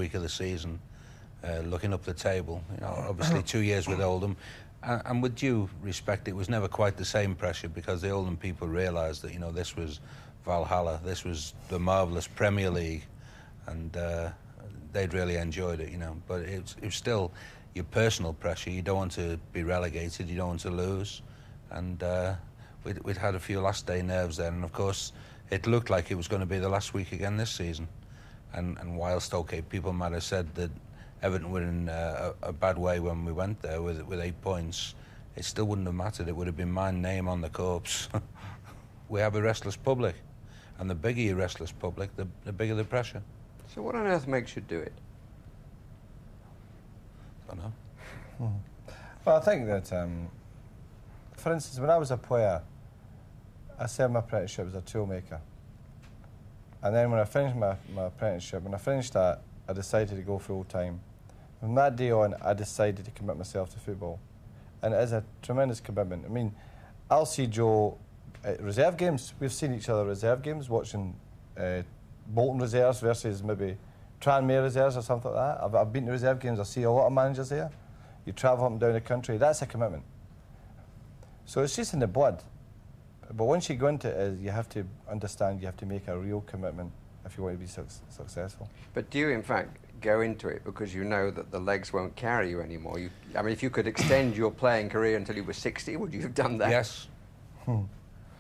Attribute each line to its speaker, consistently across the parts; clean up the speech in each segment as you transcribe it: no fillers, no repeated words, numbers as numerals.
Speaker 1: week of the season, looking up the table. You know, obviously 2 years with Oldham, and with due respect, it was never quite the same pressure because the Oldham people realised that, you know, this was Valhalla, this was the marvellous Premier League, and they'd really enjoyed it, you know. But it was still your personal pressure. You don't want to be relegated, you don't want to lose, and we'd had a few last day nerves then, and of course it looked like it was going to be the last week again this season. And whilst, okay, people might have said that Everton were in a bad way when we went there with 8 points, it still wouldn't have mattered. It would have been my name on the corpse. We have a restless public, and the bigger your restless public, the bigger the pressure.
Speaker 2: So what on earth makes you do it?
Speaker 1: I don't know.
Speaker 3: Well, I think that, for instance, when I was a player, I served my apprenticeship as a toolmaker. And then when I finished my apprenticeship, when I finished that, I decided to go full-time. From that day on, I decided to commit myself to football. And it is a tremendous commitment. I mean, I'll see Joe at reserve games. We've seen each other at reserve games, watching Bolton reserves versus maybe Tranmere reserves or something like that. I've been to reserve games. I see a lot of managers there. You travel up and down the country. That's a commitment. So it's just in the blood. But once you go into it, you have to understand you have to make a real commitment if you want to be successful.
Speaker 2: But do you, in fact, go into it because you know that the legs won't carry you anymore? I mean, if you could extend your playing career until you were 60, would you have done that?
Speaker 1: Yes.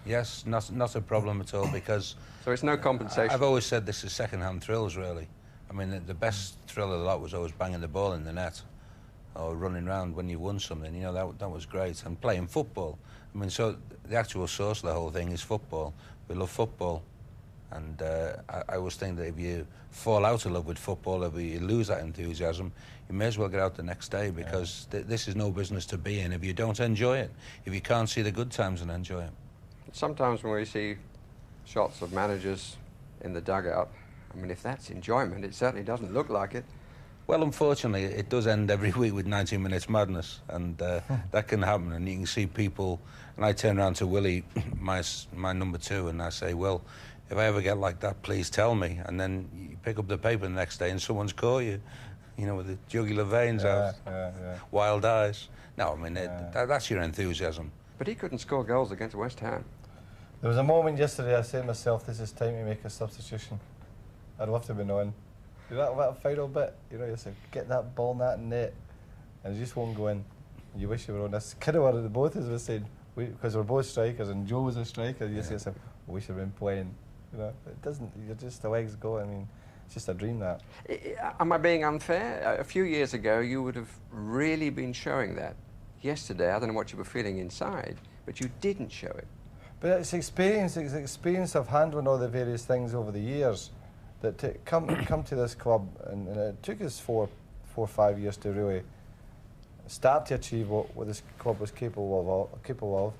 Speaker 1: Yes, not a problem at all, because...
Speaker 2: So it's no compensation?
Speaker 1: I've always said this is second-hand thrills, really. I mean, the best thrill of the lot was always banging the ball in the net or running around when you won something. You know, that was great. And playing football. I mean, so the actual source of the whole thing is football. We love football. And I always think that if you fall out of love with football, if you lose that enthusiasm, you may as well get out the next day, because this is no business to be in if you don't enjoy it, if you can't see the good times and enjoy it.
Speaker 2: Sometimes when we see shots of managers in the dugout, I mean, if that's enjoyment, it certainly doesn't look like it.
Speaker 1: Well, unfortunately, it does end every week with 90 minutes madness, and that can happen, and you can see people, and I turn around to Willie, my number 2, and I say, well, if I ever get like that, please tell me. And then you pick up the paper the next day and someone's caught you, you know, with the jugular veins out, wild eyes. No, I mean, that's your enthusiasm.
Speaker 2: But he couldn't score goals against West Ham.
Speaker 3: There was a moment yesterday I said to myself, this is time to make a substitution. I'd love to have been on. You know that final bit? You know, you say, get that ball in that net, and it just won't go in. You wish you were on. That's kind of what the both of us were saying, because we're both strikers, and Joe was a striker. You say, we should have been playing. You know, it doesn't, you're just, the legs go. I mean, it's just a dream, that.
Speaker 2: Am I being unfair? A few years ago, you would have really been showing that. Yesterday, I don't know what you were feeling inside, but you didn't show it.
Speaker 3: But it's experience of handling all the various things over the years that to come to this club, and it took us four or 5 years to really start to achieve what this club was capable of.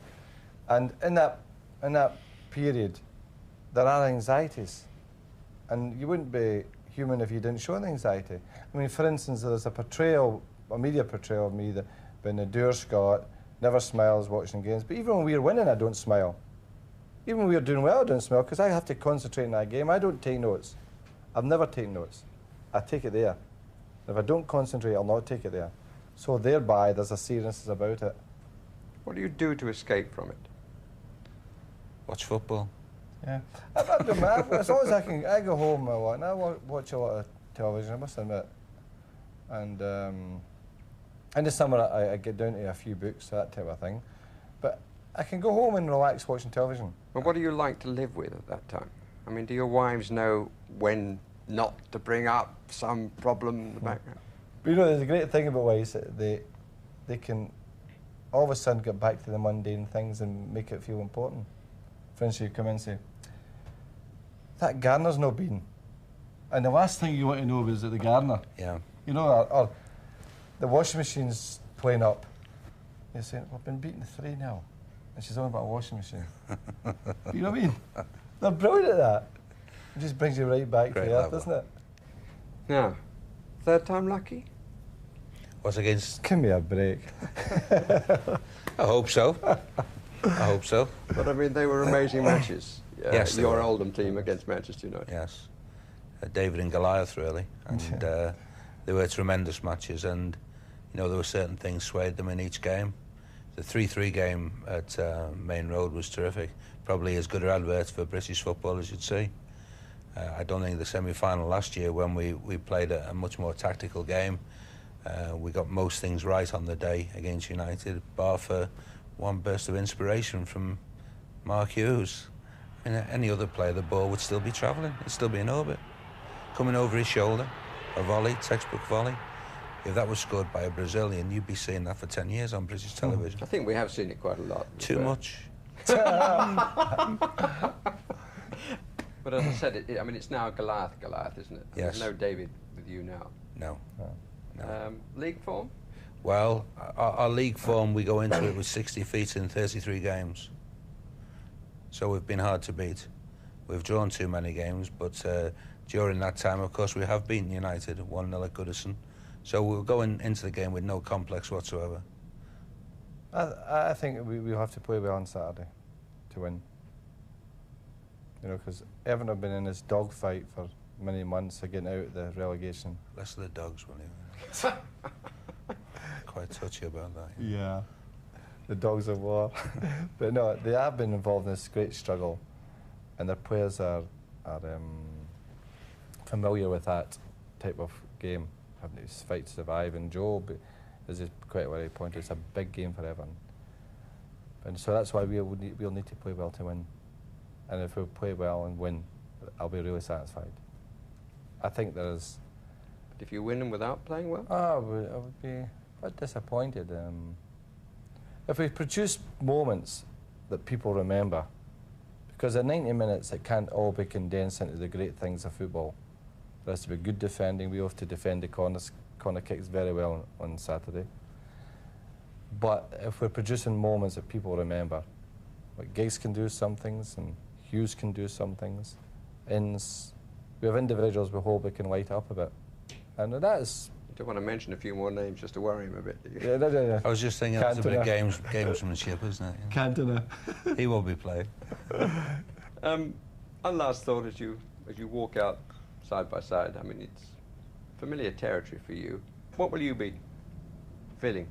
Speaker 3: And in that period, there are anxieties, and you wouldn't be human if you didn't show the anxiety. I mean, for instance, there's a media portrayal of me that being a dour Scot, never smiles watching games. But even when we're winning, I don't smile. Even when we're doing well, I don't smile, because I have to concentrate in that game. I don't take notes. I've never taken notes. I take it there. If I don't concentrate, I'll not take it there. So thereby, there's a seriousness about it.
Speaker 2: What do you do to escape from it?
Speaker 1: Watch football.
Speaker 3: Yeah. I don't matter. As long as I go home and I watch a lot of television, I must admit. And in the summer, I get down to a few books, that type of thing. But I can go home and relax watching television.
Speaker 2: But what do you like to live with at that time? I mean, do your wives know when not to bring up some problem in the background?
Speaker 3: But you know, there's a great thing about wives, that they can all of a sudden get back to the mundane things and make it feel important. For instance, you come in and say, that gardener's not been. And the last thing you want to know is that the gardener.
Speaker 1: Yeah.
Speaker 3: You know, or the washing machine's playing up. You're saying, we've been beaten 3-0. And she's on about a washing machine. You know what I mean? They're brilliant at that. It just brings you right back to earth, doesn't it?
Speaker 2: Now, third time lucky?
Speaker 1: What's against?
Speaker 3: Give me a break.
Speaker 1: I hope so. I hope so.
Speaker 2: But I mean, they were amazing matches.
Speaker 1: Yes,
Speaker 2: your Oldham team against Manchester United.
Speaker 1: Yes. David and Goliath, really, and they were tremendous matches, and you know there were certain things swayed them in each game. The 3-3 game at Main Road was terrific, probably as good an advert for British football as you'd see. I don't think the semi-final last year, when we played a much more tactical game, we got most things right on the day against United, bar for one burst of inspiration from Mark Hughes. I mean, any other player, the ball would still be travelling, it'd still be in orbit, coming over his shoulder, a volley, textbook volley. If that was scored by a Brazilian, you'd be seeing that for 10 years on British television.
Speaker 2: I think we have seen it quite a lot.
Speaker 1: Too much.
Speaker 2: But as I said, I mean, it's now Goliath, isn't it?
Speaker 1: Yes.
Speaker 2: There's no David with you now.
Speaker 1: No.
Speaker 2: League form?
Speaker 1: Well, our league form, we go into it with 60 feet in 33 games. So we've been hard to beat. We've drawn too many games, but during that time, of course, we have beaten United 1-0 at Goodison. So we're going into the game with no complex whatsoever.
Speaker 3: I think we'll have to play well on Saturday to win. You know, because Everton have been in this dogfight for many months of getting out of the relegation.
Speaker 1: Less of the dogs, will you? Quite touchy about that.
Speaker 3: Yeah. The dogs of war. But no, they have been involved in this great struggle, and their players are familiar with that type of game, having to fight to survive. And Joe, as is quite what he pointed, it's a big game for Everton. And so that's why we'll need to play well to win. And if we play well and win, I'll be really satisfied. I think there's...
Speaker 2: But if you win them without playing well?
Speaker 3: I would be quite disappointed. If we produce moments that people remember, because in 90 minutes it can't all be condensed into the great things of football. There has to be good defending. We have to defend the corner kicks very well on Saturday. But if we're producing moments that people remember, like Giggs can do some things and Hughes can do some things, we have individuals we hope we can light up a bit. And that is...
Speaker 2: You don't want to mention a few more names just to worry him a bit, do you?
Speaker 3: Yeah, no.
Speaker 1: I was just thinking that's a bit of gamesmanship, isn't it?
Speaker 3: Cantona.
Speaker 1: He will be playing.
Speaker 2: One last thought as you walk out side by side. I mean, it's familiar territory for you. What will you be feeling